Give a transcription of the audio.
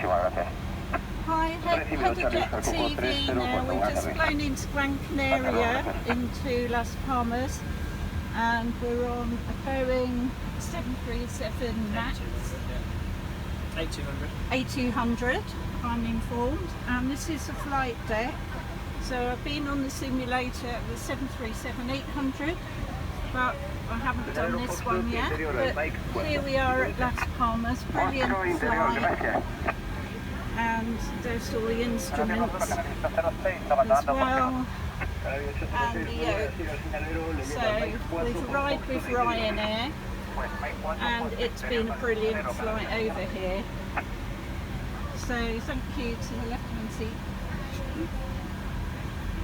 Hi, HedaJetTV now. We've just flown into Gran Canaria, into Las Palmas, and we're on a Boeing 737 MAX. A200, I'm informed, and this is a flight deck. So I've been on the simulator of the 737-800, but I haven't done this one yet. But here we are at Las Palmas, brilliant flight, and there's all the instruments as well, and the yoke. So we've arrived with Ryanair, and it's been a brilliant flight over here. So thank you to the left-hand seat